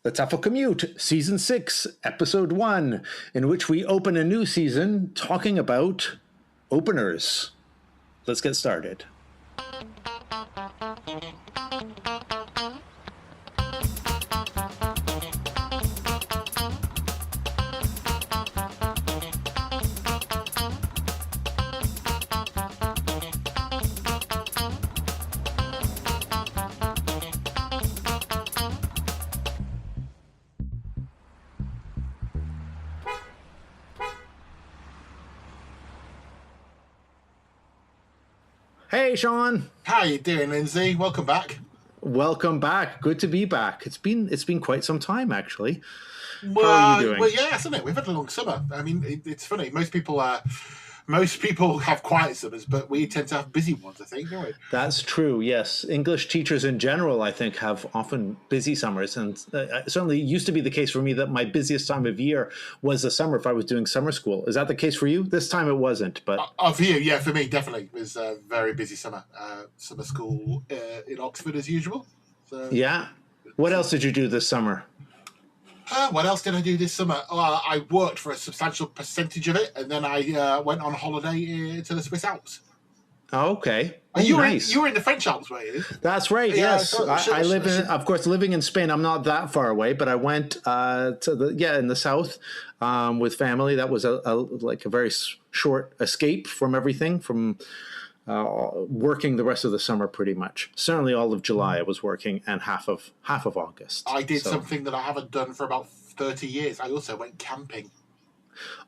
The TEFL Commute, Season 6, Episode 1, in which we open a new season talking about openers. Let's get started. Hey, Shaun. How you doing, Lindsay? Welcome back. Welcome back. Good to be back. It's been quite some time, actually. How are you doing? Well, yeah, isn't it? We've had a long summer. I mean, it's funny. Most people have quiet summers, but we tend to have busy ones, I think, don't we? That's true, yes. English teachers in general, I think, have often busy summers. And certainly used to be the case for me that my busiest time of year was the summer if I was doing summer school. Is that the case for you? This time it wasn't, but... For you, yeah, for me, definitely. It was a very busy summer. Summer school in Oxford, as usual. So, yeah. What else did you do this summer? What else did I do this summer? I worked for a substantial percentage of it, and then I went on holiday to the Swiss Alps. Oh, okay. You were in the French Alps, were you? That's right. Yeah, yes, I live in. Of course, living in Spain, I'm not that far away, but I went in the south with family. That was a very short escape from everything, from working the rest of the summer pretty much. Certainly all of July I was working, and half of August. I did something that I haven't done for about 30 years. I also went camping.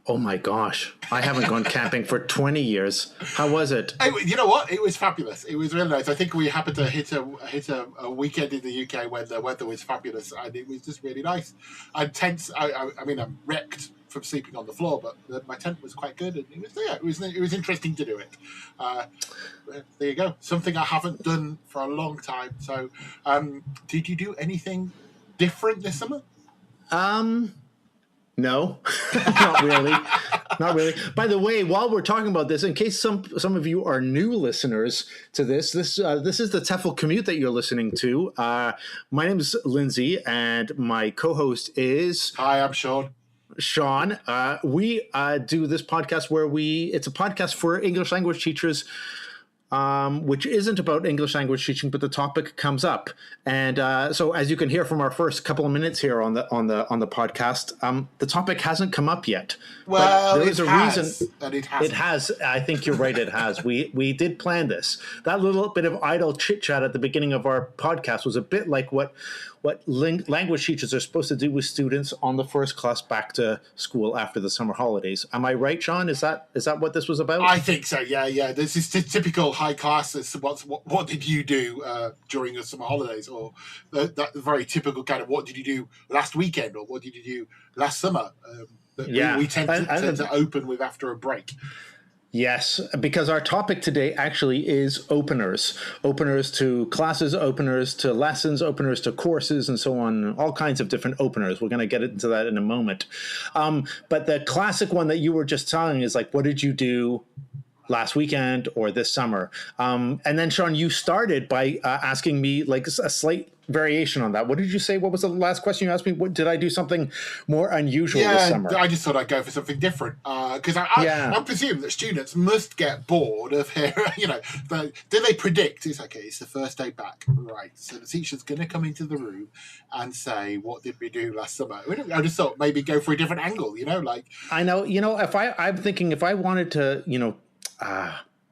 Oh my gosh. I haven't gone camping for 20 years. How was it? You know what? It was fabulous. It was really nice. I think we happened to hit a weekend in the UK when the weather was fabulous, and it was just really nice. I'm wrecked from sleeping on the floor, but my tent was quite good, and it was interesting to do it. There you go. Something I haven't done for a long time. So, did you do anything different this summer? No, not really. Not really. By the way, while we're talking about this, in case some of you are new listeners to this is the TEFL Commute that you're listening to. My name is Lindsay, and my co-host is... Hi, I'm Shaun. Shaun. We do this podcast where it's a podcast for English language teachers, which isn't about English language teaching, but the topic comes up. And so as you can hear from our first couple of minutes here on the podcast, the topic hasn't come up yet. Well, there is a reason. And it has. It has. I think you're right. It has. We did plan this. That little bit of idle chit chat at the beginning of our podcast was a bit like what language teachers are supposed to do with students on the first class back to school after the summer holidays. Am I right, Shaun? Is that what this was about? I think so. Yeah. This is typical high class. What did you do during the summer holidays, or that very typical kind of what did you do last weekend, or what did you do last summer? We tend to open with after a break. Yes, because our topic today actually is openers. Openers to classes, openers to lessons, openers to courses, and so on. All kinds of different openers. We're going to get into that in a moment. But the classic one that you were just telling is like, what did you do last weekend or this summer? And then, Shaun, you started by asking me like a slight variation on that. What did you say? What was the last question you asked me? What did I do something more unusual this summer? I just thought I'd go for something different because I presume that students must get bored of hearing. Do they predict it's the first day back, right? So the teacher's going to come into the room and say, "What did we do last summer?" I just thought maybe go for a different angle. I know. I'm thinking if I wanted to,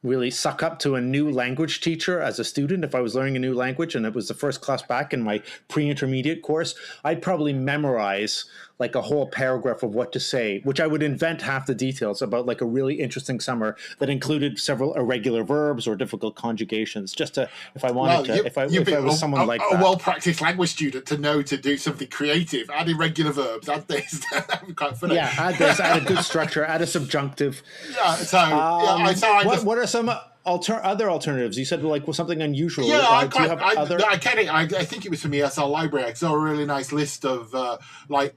really suck up to a new language teacher as a student, if I was learning a new language and it was the first class back in my pre-intermediate course, I'd probably memorize like a whole paragraph of what to say, which I would invent half the details about, like a really interesting summer that included several irregular verbs or difficult conjugations, just to, if I wanted to, if I was someone like that. A well-practiced language student to know to do something creative, add irregular verbs, add this. That'd be quite funny. Yeah, add this, add a good structure, add a subjunctive. Yeah, what are some other alternatives? You said like something unusual. Yeah, Do you have other? I get it. I think it was from the ESL library. I saw a really nice list of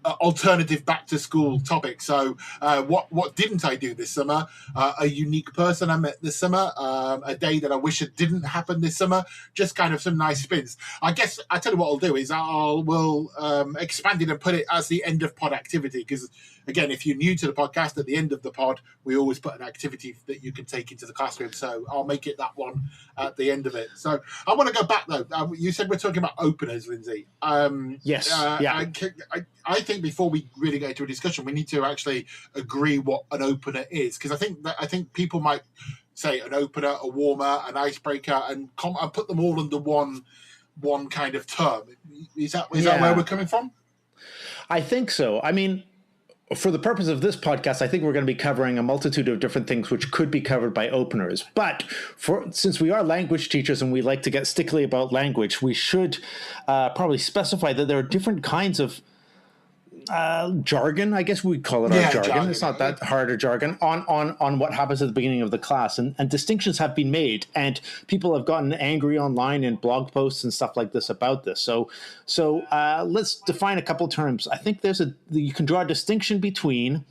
alternative back to school topics. So, what didn't I do this summer? A unique person I met this summer. A day that I wish it didn't happen this summer. Just kind of some nice spins. I guess I tell you what I'll do is we'll expand it and put it as the end of pod activity, because again, if you're new to the podcast, at the end of the pod, we always put an activity that you can take into the classroom. So I'll make it that one at the end of it. So I want to go back, though. You said we're talking about openers, Lindsay. Yes. I think before we really get into a discussion, we need to actually agree what an opener is, because I think people might say an opener, a warmer, an icebreaker, and put them all under one kind of term. Is that where we're coming from? I think so. I mean, for the purpose of this podcast, I think we're going to be covering a multitude of different things which could be covered by openers. But since we are language teachers and we like to get stickly about language, we should probably specify that there are different kinds of jargon, I guess we'd call it our jargon. It's not that hard a jargon on what happens at the beginning of the class. And distinctions have been made, and people have gotten angry online in blog posts and stuff like this about this. So let's define a couple terms. I think you can draw a distinction between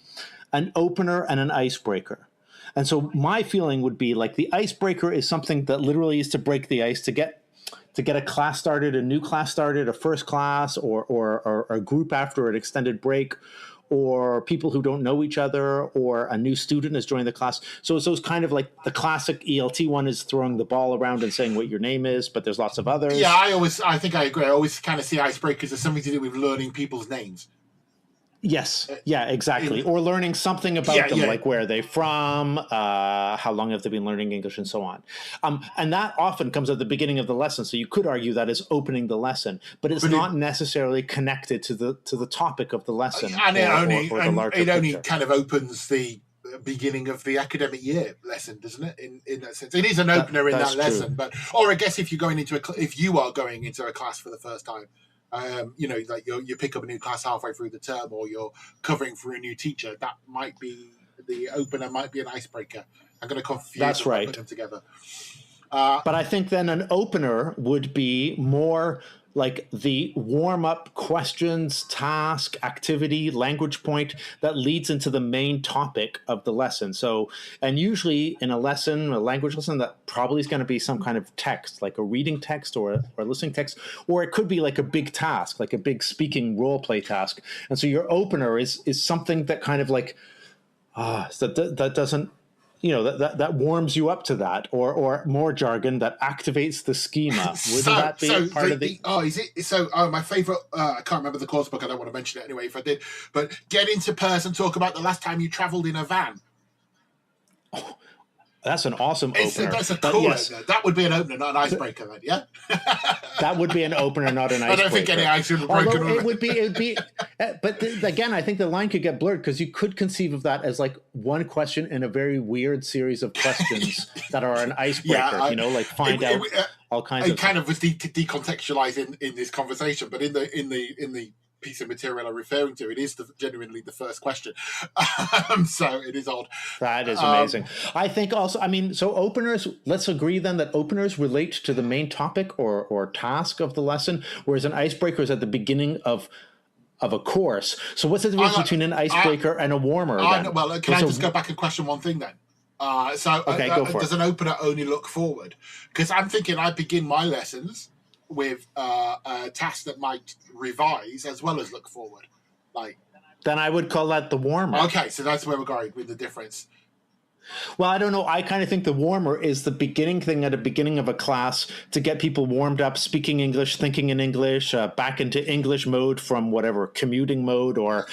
an opener and an icebreaker. And so my feeling would be like the icebreaker is something that literally is to break the ice, to get a class started, a new class started, a first class, or a group after an extended break, or people who don't know each other, or a new student has joined the class. So it's those kind of like the classic ELT one is throwing the ball around and saying what your name is, but there's lots of others. Yeah, I think I agree. I always kind of see icebreakers as something to do with learning people's names. Yes. Yeah, exactly. Or learning something about them, like where are they from, how long have they been learning English, and so on. And that often comes at the beginning of the lesson. So you could argue that is opening the lesson, but it's not necessarily connected to the topic of the lesson. And it only kind of opens the beginning of the academic year lesson, doesn't it? In that sense, it is an opener in that lesson. But I guess if you are going into a class for the first time. Like you pick up a new class halfway through the term, or you're covering for a new teacher. That might be the opener, might be an icebreaker. I'm going to confuse put them together. But I think then an opener would be more like the warm-up questions, task, activity, language point that leads into the main topic of the lesson. So, and usually in a language lesson, that probably is going to be some kind of text, like a reading text or a listening text, or it could be like a big task, like a big speaking role play task. And so your opener is something that kind of like, that doesn't, that warms you up to that, or more jargon that activates the schema. Would that be part of the? Oh, is it? So, my favorite. I can't remember the course book. I don't want to mention it anyway. If I did, but get into person. Talk about the last time you travelled in a van. Oh, that's an awesome opener. That's a cool opener. That would be an opener, not an icebreaker. Then, yeah. That would be an opener, not an icebreaker. I don't think any icebreaker. Although it would be. But again, I think the line could get blurred, because you could conceive of that as like one question in a very weird series of questions that are an icebreaker. Like find out all kinds of. It kind of was decontextualized in this conversation, but in the piece of material I'm referring to, it is genuinely the first question. So it is odd. That is amazing. I think also, so openers, let's agree then that openers relate to the main topic or task of the lesson, whereas an icebreaker is at the beginning of a course. So what's the difference between an icebreaker and a warmer? Well, can I just go back and question one thing then? Go for does an opener only look forward? Because I'm thinking I begin my lessons with a task that might revise as well as look forward. Then I would call that the warmer. Okay, so that's where we're going with the difference. Well, I don't know. I kind of think the warmer is the beginning thing at the beginning of a class to get people warmed up, speaking English, thinking in English, back into English mode from whatever commuting mode or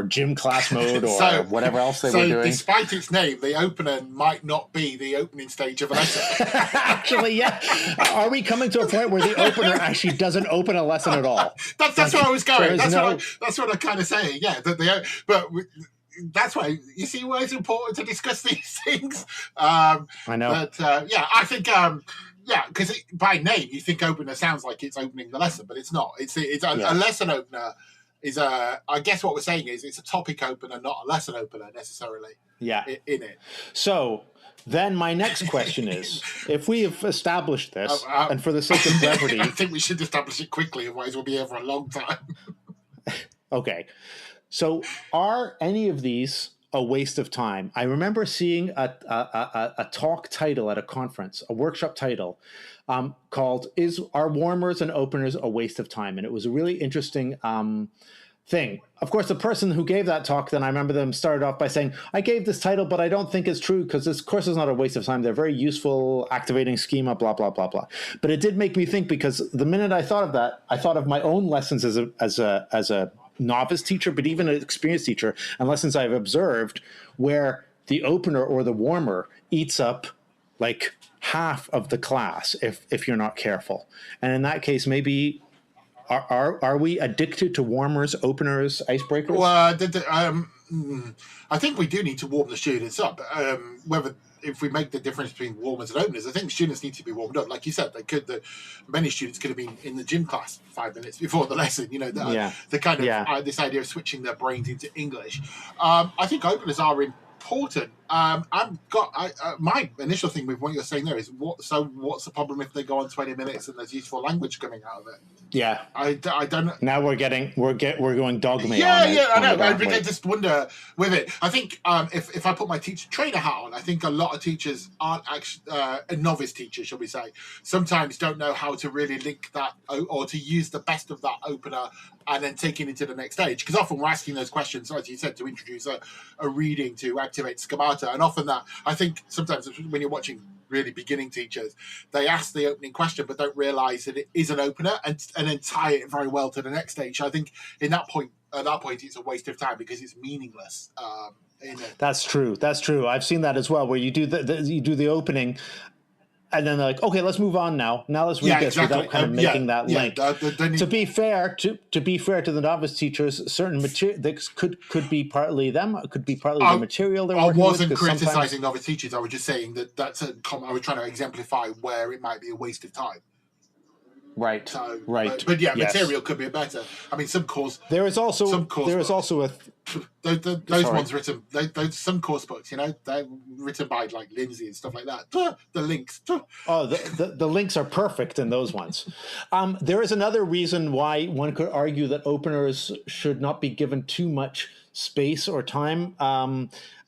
gym class mode or whatever else they were doing. So despite its name, the opener might not be the opening stage of a lesson. Actually, yeah. Are we coming to a point where the opener actually doesn't open a lesson at all? That's where I was going. That's what I'm kind of saying. Yeah, that's why you see why it's important to discuss these things. I know. But I think because by name you think opener sounds like it's opening the lesson, but it's not. It's a lesson opener. I guess what we're saying is it's a topic opener, not a lesson opener necessarily. Yeah. In it. So Then my next question is, if we have established this, and for the sake of brevity... I think we should establish it quickly, otherwise we'll be here for a long time. Okay. So are any of these a waste of time? I remember seeing a talk title at a conference, a workshop title, called "Are Warmers and Openers a Waste of Time?" And it was a really interesting thing. Of course, the person who gave that talk, then I remember them started off by saying, I gave this title, but I don't think it's true because this course is not a waste of time. They're very useful, activating schema, blah, blah, blah, blah. But it did make me think, because the minute I thought of that, I thought of my own lessons as a novice teacher, but even an experienced teacher, and lessons I've observed where the opener or the warmer eats up like half of the class if you're not careful. And in that case, maybe are we addicted to warmers, openers, icebreakers? Well, I think we do need to warm the students up. If we make the difference between warmers and openers, I think students need to be warmed up. Like you said, many students could have been in the gym class 5 minutes before the lesson. You know, the kind of this idea of switching their brains into English. I think openers are important. My initial thing with what you're saying there is, what's the problem if they go on 20 minutes and there's useful language coming out of it? Yeah, I don't. Now we're going dogma. I know. I just wonder with it. I think if I put my teacher trainer hat on, I think a lot of teachers aren't actually novice teachers, shall we say, sometimes don't know how to really link that or to use the best of that opener and then take it into the next stage. Because often we're asking those questions, as you said, to introduce a reading, to activate schemata, and often that I think sometimes when you're watching really beginning teachers, they ask the opening question but don't realize that it is an opener and then tie it very well to the next stage. I think at that point it's a waste of time because it's meaningless. That's true. I've seen that as well, where you do the opening and then they're like, okay, let's move on now. Now let's read this without kind of making that link. To be fair to the novice teachers, certain material that could be partly them, could be partly the material they're working with. I wasn't criticizing novice teachers. I was just saying that I was trying to exemplify where it might be a waste of time. Right. So, right. But yes. Material could be better. I mean, some course. There is also a. Those ones written. Some course books, they're written by like Lindsay and stuff like that. The links. Oh, the links are perfect in those ones. There is another reason why one could argue that openers should not be given too much space or time.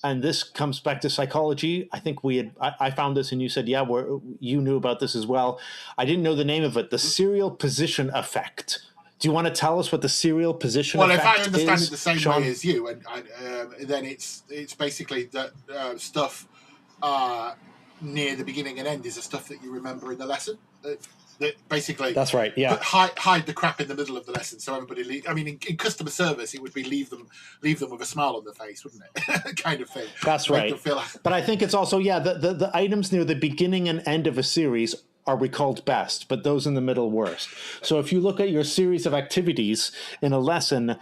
And this comes back to psychology. I think I found this and you said, you knew about this as well. I didn't know the name of it. The serial position effect. Do you want to tell us what the serial position effect is? Well, if I understand it the same way as you, and then it's basically that stuff near the beginning and end is the stuff that you remember in the lesson. That basically, that's right. Yeah, hide the crap in the middle of the lesson so everybody. In customer service, it would be leave them with a smile on their face, wouldn't it? Kind of thing. That's right. But I think it's also the items near the beginning and end of a series are recalled best, but those in the middle worst. So if you look at your series of activities in a lesson,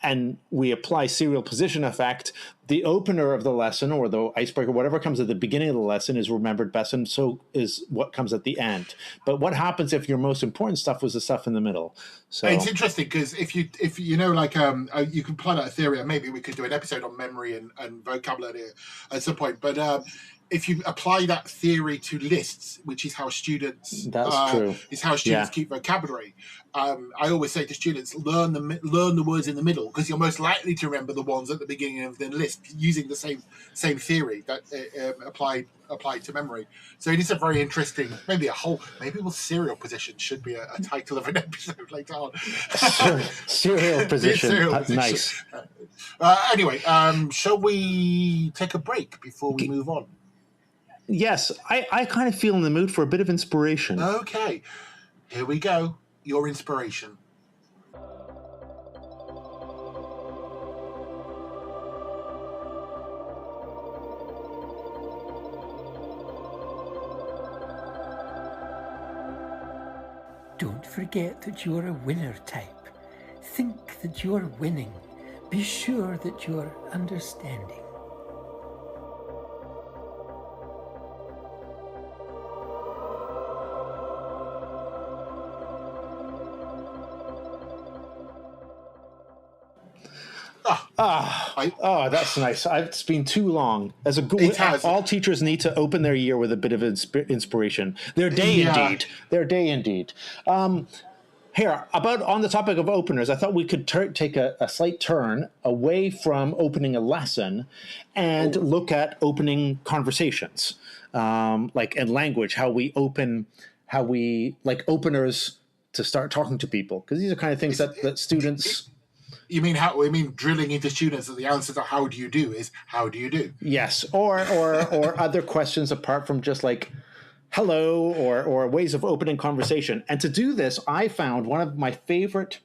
and we apply serial position effect, the opener of the lesson or the icebreaker, whatever comes at the beginning of the lesson is remembered best, and so is what comes at the end. But what happens if your most important stuff was the stuff in the middle? So it's interesting because if you you can apply that theory, and maybe we could do an episode on memory and vocabulary at some point. But if you apply that theory to lists, which is how students keep vocabulary. I always say to students, learn the words in the middle, because you're most likely to remember the ones at the beginning of the list using the same theory that applied to memory. So it is a very interesting, maybe serial position should be a title of an episode later on. Serial position. Nice. Anyway, shall we take a break before we move on? Yes, I kind of feel in the mood for a bit of inspiration. Okay, here we go. Your inspiration. Don't forget that you're a winner type. Think that you're winning. Be sure that you're understanding. That's nice. It's been too long. As a It has. all teachers need to open their year with a bit of inspiration. Their day, indeed. Their day, indeed. Here, about on the topic of openers, I thought we could take a slight turn away from opening a lesson and look at opening conversations, like in language, how we like openers to start talking to people, because these are kind of things that students. You mean drilling into students that the answer to how do you do is how do you do? Yes, or other questions apart from just like hello or ways of opening conversation. And to do this, I found one of my favorite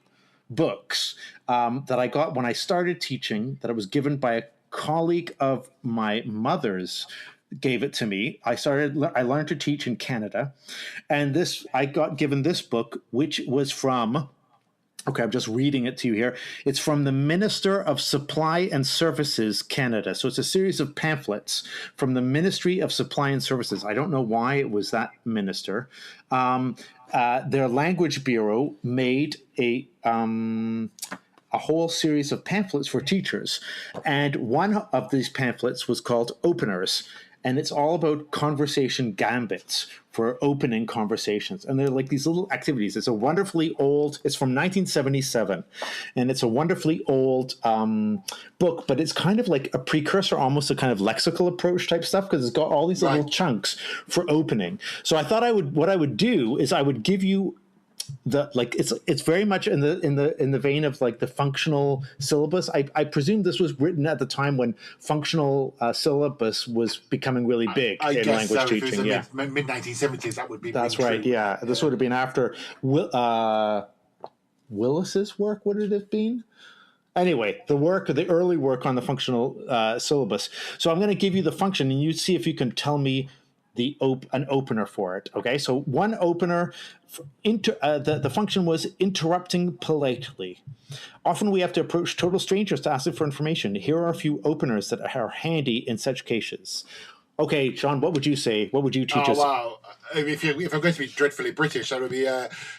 books that I got when I started teaching, that it was given by a colleague of my mother's, gave it to me. I learned to teach in Canada, and I got given this book, which was from, okay, I'm just reading it to you here. It's from the Minister of Supply and Services, Canada. So it's a series of pamphlets from the Ministry of Supply and Services. I don't know why it was that minister. Their language bureau made a whole series of pamphlets for teachers. And one of these pamphlets was called Openers. And it's all about conversation gambits for opening conversations. And they're like these little activities. It's from 1977. And it's a wonderfully old book, but it's kind of like a precursor, almost a kind of lexical approach type stuff, because it's got all these little chunks for opening. So I thought what I would do is I would give you it's very much in the vein of like the functional syllabus. I presume this was written at the time when functional syllabus was becoming really big in language teaching. Yeah, mid 1970s. That would be. That's right. True. Yeah, this would have been after Willis's work. Would it have been? Anyway, the early work on the functional syllabus. So I'm going to give you the function, and you see if you can tell me an opener for it. Okay, so one opener. The function was interrupting politely. Often we have to approach total strangers to ask them for information. Here are a few openers that are handy in such cases. Okay, Shaun, what would you say? What would you teach us? Oh, wow. If I'm going to be dreadfully British, that would be,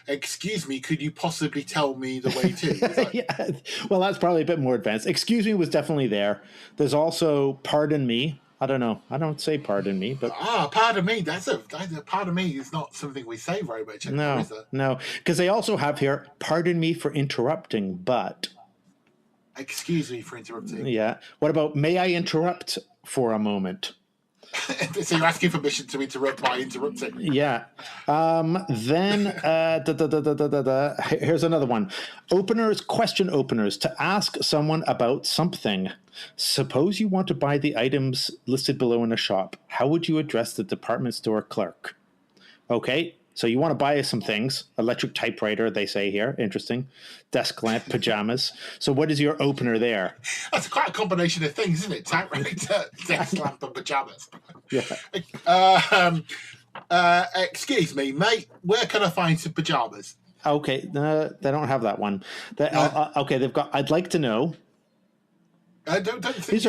excuse me, could you possibly tell me the way to? Yeah, well, that's probably a bit more advanced. Excuse me was definitely there. There's also pardon me. I don't know. I don't say pardon me, but pardon me. That's pardon me is not something we say very much anymore, is it? No, because they also have here, pardon me for interrupting, but excuse me for interrupting. Yeah. What about may I interrupt for a moment? So you're asking permission to interrupt by interrupting. Yeah. Then here's another one. Question openers to ask someone about something. Suppose you want to buy the items listed below in a shop. How would you address the department store clerk? Okay. So you want to buy some things. Electric typewriter, they say here. Interesting. Desk lamp, pajamas. So what is your opener there? That's quite a combination of things, isn't it? Typewriter, desk lamp, and pajamas. Yeah. Excuse me, mate. Where can I find some pajamas? Okay. They don't have that one. Okay, they've got, I'd like to know. I don't think these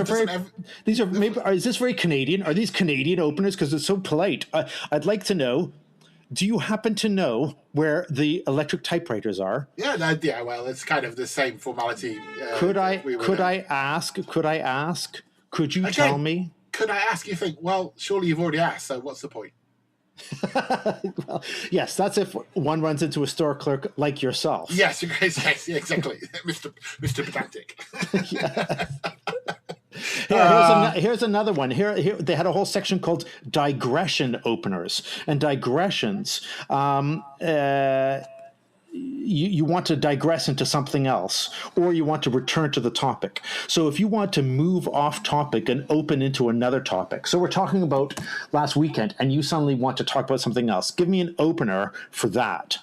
are maybe. Is this very Canadian? Are these Canadian openers? Because it's so polite. I'd like to know. Do you happen to know where the electric typewriters are? Yeah. Well, it's kind of the same formality. Could I ask? Could you tell me? Could I ask? You think? Well, surely you've already asked. So what's the point? Well, yes, that's if one runs into a store clerk like yourself. Yes, exactly, Mr. Pedantic. Here's another one. Here they had a whole section called digression openers, and digressions. You want to digress into something else, or you want to return to the topic. So if you want to move off topic and open into another topic, so we're talking about last weekend, and you suddenly want to talk about something else. Give me an opener for that.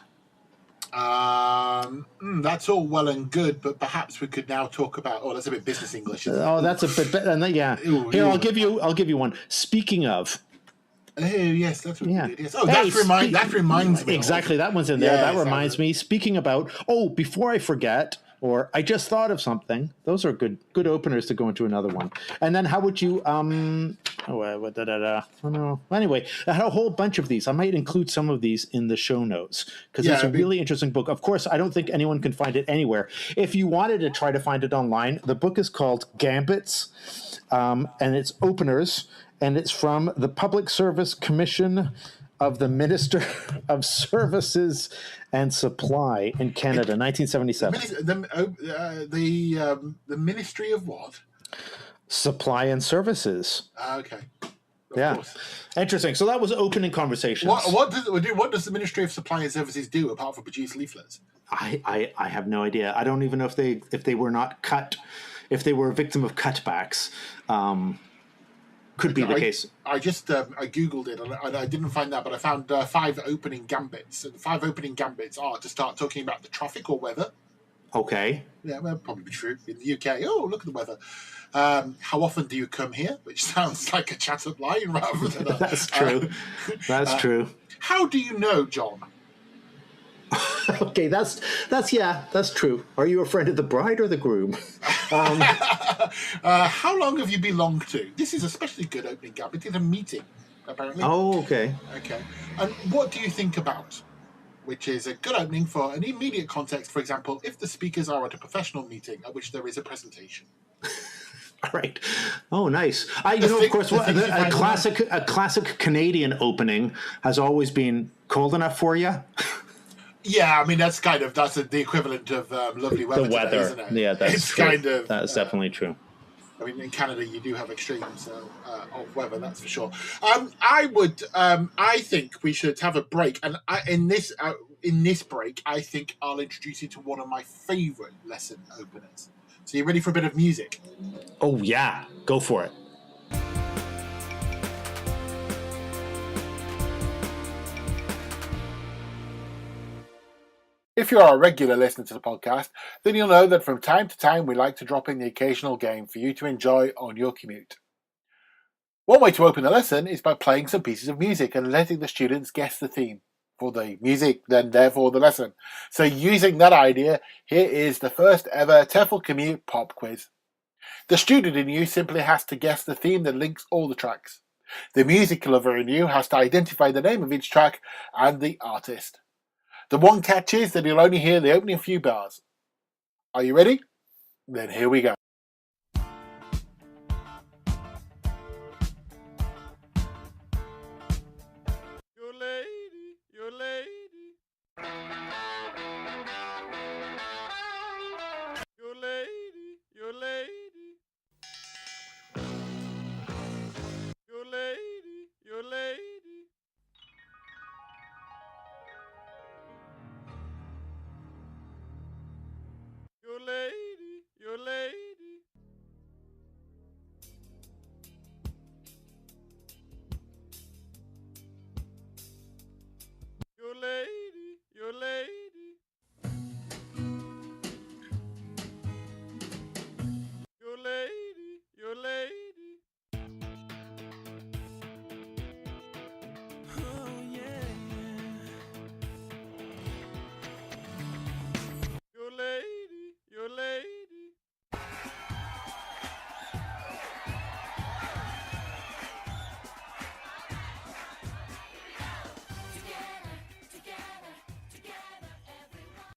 That's all well and good, but perhaps we could now talk about. Oh, that's a bit business English. That's a bit better. Yeah. Here, I'll give you one. Speaking of. Oh yes, that's what we did. Yes. Oh, that reminds me. Exactly, that one's in there. That reminds me. Speaking about. Oh, before I forget, or I just thought of something. Those are good openers to go into another one. And then how would you oh no. Anyway, I had a whole bunch of these. I might include some of these in the show notes because it's a really interesting book. Of course, I don't think anyone can find it anywhere. If you wanted to try to find it online, the book is called Gambits, and it's openers, and it's from the Public Service Commission of the Minister of Services and Supply in Canada, 1977. The Ministry of what? Supply and Services. Okay. Of course. Interesting. So that was opening conversations. What does the Ministry of Supply and Services do apart from produce leaflets? I have no idea. I don't even know if they were not cut, if they were a victim of cutbacks. Could be the case. I just I googled it and I didn't find that, but I found 5 opening gambits. And the 5 opening gambits are to start talking about the traffic or weather. Okay. Yeah, well, probably be true in the UK. Oh, look at the weather. How often do you come here? Which sounds like a chat-up line rather than a... That's true. That's true. How do you know, John? Okay, that's true. Are you a friend of the bride or the groom? How long have you belonged to? This is especially good opening gambit. It's a meeting, apparently. Oh, okay. Okay. And what do you think about? Which is a good opening for an immediate context. For example, if the speakers are at a professional meeting at which there is a presentation. All right. Oh, nice. Of course, a classic Canadian opening has always been cold enough for you. Yeah, I mean that's the equivalent of lovely weather. The weather, today, isn't it? Yeah, that's true. That's definitely true. I mean, in Canada, you do have extremes of weather, that's for sure. I think we should have a break, and in this break, I think I'll introduce you to one of my favourite lesson openers. So, you ready for a bit of music? Oh yeah, go for it. If you are a regular listener to the podcast, then you'll know that from time to time we like to drop in the occasional game for you to enjoy on your commute. One way to open the lesson is by playing some pieces of music and letting the students guess the theme for the music, then therefore the lesson. So using that idea, here is the first ever TEFL Commute pop quiz. The student in you simply has to guess the theme that links all the tracks. The music lover in you has to identify the name of each track and the artist. The one catch is that you'll only hear the opening few bars. Are you ready? Then here we go. Your lady, your lady. Your lady, your lady. Your lady, your lady. Your lady, your lady. Your lady, your lady. Your lady, your lady. Oh yeah. Your lady, your lady.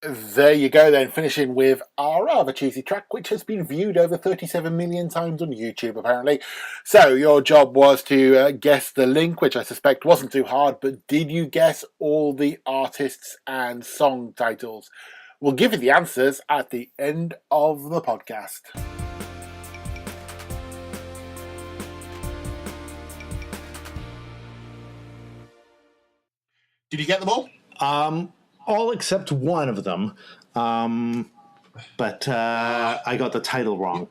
There you go then, finishing with our rather cheesy track, which has been viewed over 37 million times on YouTube, apparently. So your job was to guess the link, which I suspect wasn't too hard, but did you guess all the artists and song titles? We'll give you the answers at the end of the podcast. Did you get them all? All except one of them, but I got the title wrong.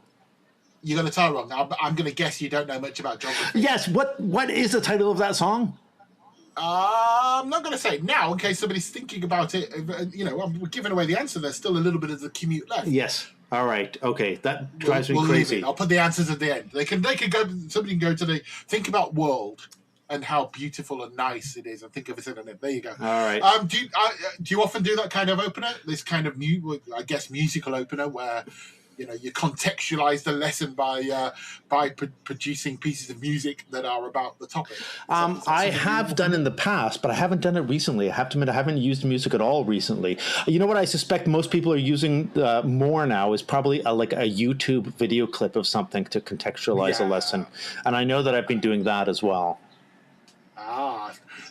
You got the title wrong. I'm going to guess you don't know much about geography. Yes. What is the title of that song? I'm not going to say it now in case somebody's thinking about it. I'm giving away the answer. There's still a little bit of the commute left. Yes. All right. Okay. That drives me crazy. I'll put the answers at the end. They can go. Somebody can go to the think about world, and how beautiful and nice it is, and think of a synonym. There you go. All right. Do you often do that kind of opener? This kind of musical opener where you contextualize the lesson by producing pieces of music that are about the topic. I have done in the past, but I haven't done it recently. I have to admit, I haven't used music at all recently. You know what I suspect most people are using more now is probably like a YouTube video clip of something to contextualize a lesson. And I know that I've been doing that as well.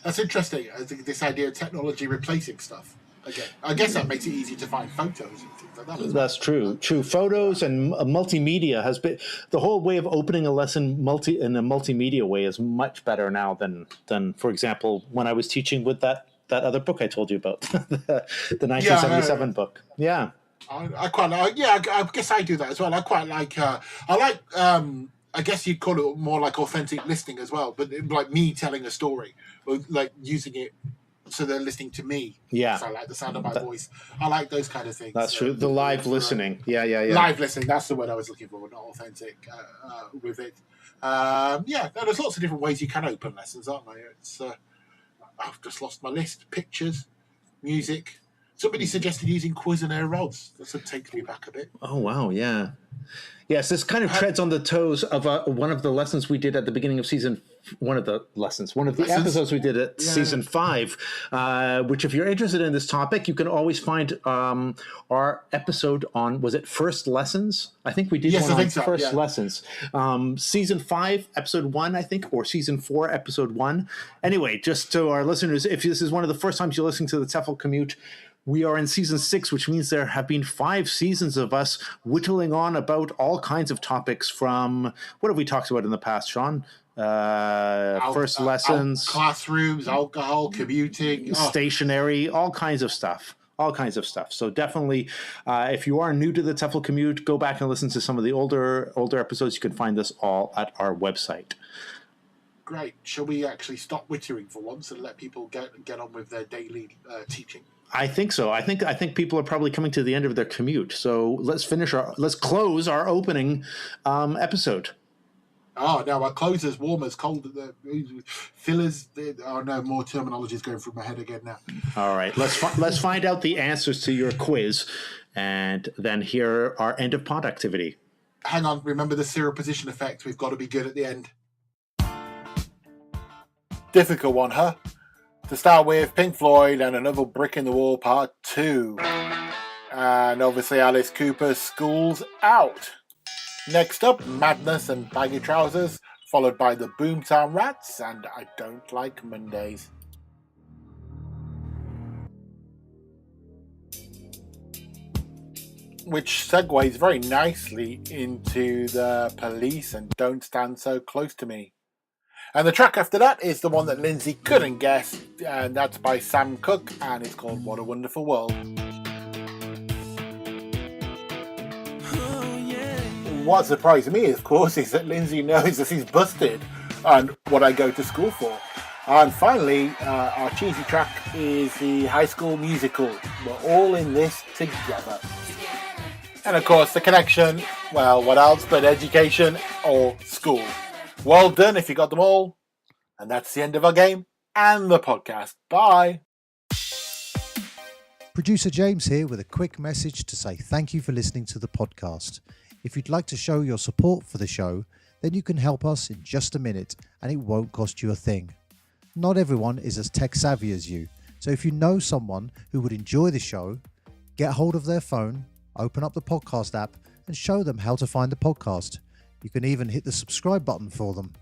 That's interesting. I think this idea of technology replacing stuff. Again, I guess that makes it easy to find photos and things like that. That's true. True. Photos and multimedia has been the whole way of opening a lesson in a multimedia way is much better now than for example, when I was teaching with that other book I told you about, the 1977 book. Yeah. I quite like. Yeah, I guess I do that as well. I quite like. I guess you'd call it more like authentic listening as well, but like me telling a story, or like using it. So they're listening to me. Yeah. So I like the sound of my voice. I like those kind of things. That's true. The live listening. Yeah. Live listening. That's the word I was looking for, not authentic with it. There's lots of different ways you can open lessons, aren't there? It's I've just lost my list. Pictures, music. Somebody suggested using Cuisinart rods. That takes me back a bit. Oh, wow. Yeah. Yes, this kind of treads on the toes of one of the lessons we did at the beginning of one of the episodes we did at season 5, which if you're interested in this topic, you can always find our episode on, was it First Lessons? I think we did one on First Lessons. Season 5, episode 1, I think, or season 4, episode 1. Anyway, just to our listeners, if this is one of the first times you're listening to the TEFL Commute, we are in season 6, which means there have been 5 seasons of us whittling on about all kinds of topics from, what have we talked about in the past, Shaun? First lessons. Classrooms, alcohol, commuting. Stationery, all kinds of stuff. So definitely, if you are new to the TEFL Commute, go back and listen to some of the older episodes. You can find this all at our website. Great. Shall we actually stop wittering for once and let people get on with their daily teaching? I think so. I think people are probably coming to the end of their commute. So let's close our opening episode. Oh, no, our closers, warmers, cold, fillers. Oh no, more terminology is going through my head again now. All right, let's find out the answers to your quiz, and then hear our end of pod activity. Hang on, remember the zero position effect. We've got to be good at the end. Difficult one, huh? To start with, Pink Floyd and Another Brick in the Wall Part 2. And obviously Alice Cooper's School's Out. Next up, Madness and Baggy Trousers, followed by the Boomtown Rats and I Don't Like Mondays. Which segues very nicely into the Police and Don't Stand So Close to Me. And the track after that is the one that Lindsay couldn't guess, and that's by Sam Cooke, and it's called What a Wonderful World. What surprised me, of course, is that Lindsay knows that she's busted and what I go to school for. And finally, our cheesy track is the High School Musical. We're all in this together. And of course, the connection, well, what else but education or school. Well done if you got them all. And that's the end of our game and the podcast. Bye. Producer James here with a quick message to say thank you for listening to the podcast. If you'd like to show your support for the show, then you can help us in just a minute and it won't cost you a thing. Not everyone is as tech savvy as you, so if you know someone who would enjoy the show, get hold of their phone, open up the podcast app and show them how to find the podcast. You can even hit the subscribe button for them.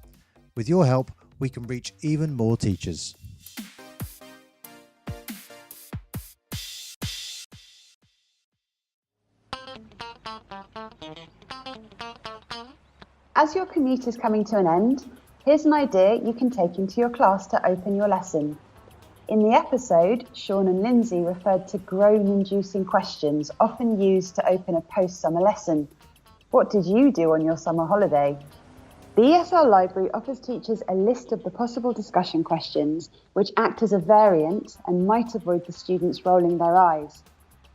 With your help, we can reach even more teachers. As your commute is coming to an end, here's an idea you can take into your class to open your lesson. In the episode, Shaun and Lindsay referred to groan-inducing questions often used to open a post-summer lesson. What did you do on your summer holiday? The ESL Library offers teachers a list of the possible discussion questions which act as a variant and might avoid the students rolling their eyes.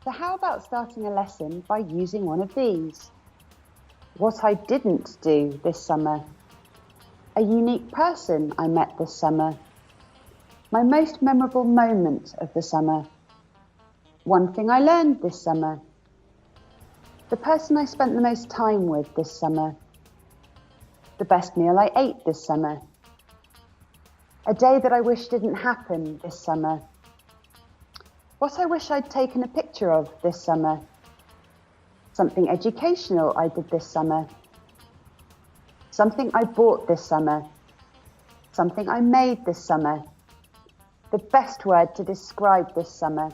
So how about starting a lesson by using one of these? What I didn't do this summer. A unique person I met this summer. My most memorable moment of the summer. One thing I learned this summer. The person I spent the most time with this summer. The best meal I ate this summer. A day that I wish didn't happen this summer. What I wish I'd taken a picture of this summer. Something educational I did this summer. Something I bought this summer. Something I made this summer. The best word to describe this summer.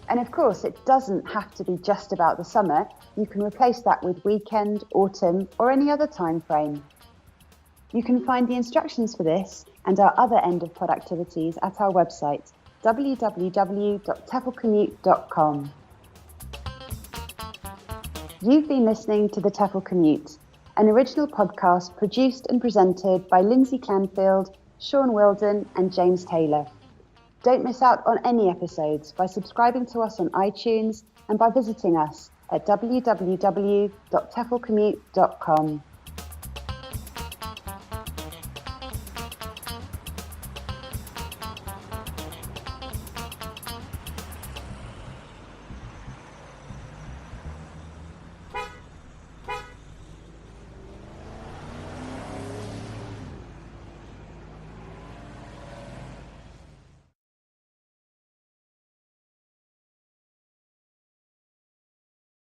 And of course, it doesn't have to be just about the summer. You can replace that with weekend, autumn, or any other time frame. You can find the instructions for this and our other end of pod activities at our website, www.teflcommute.com. You've been listening to the TEFL Commute, an original podcast produced and presented by Lindsay Clanfield, Shaun Wilden and James Taylor. Don't miss out on any episodes by subscribing to us on iTunes and by visiting us at www.teflcommute.com.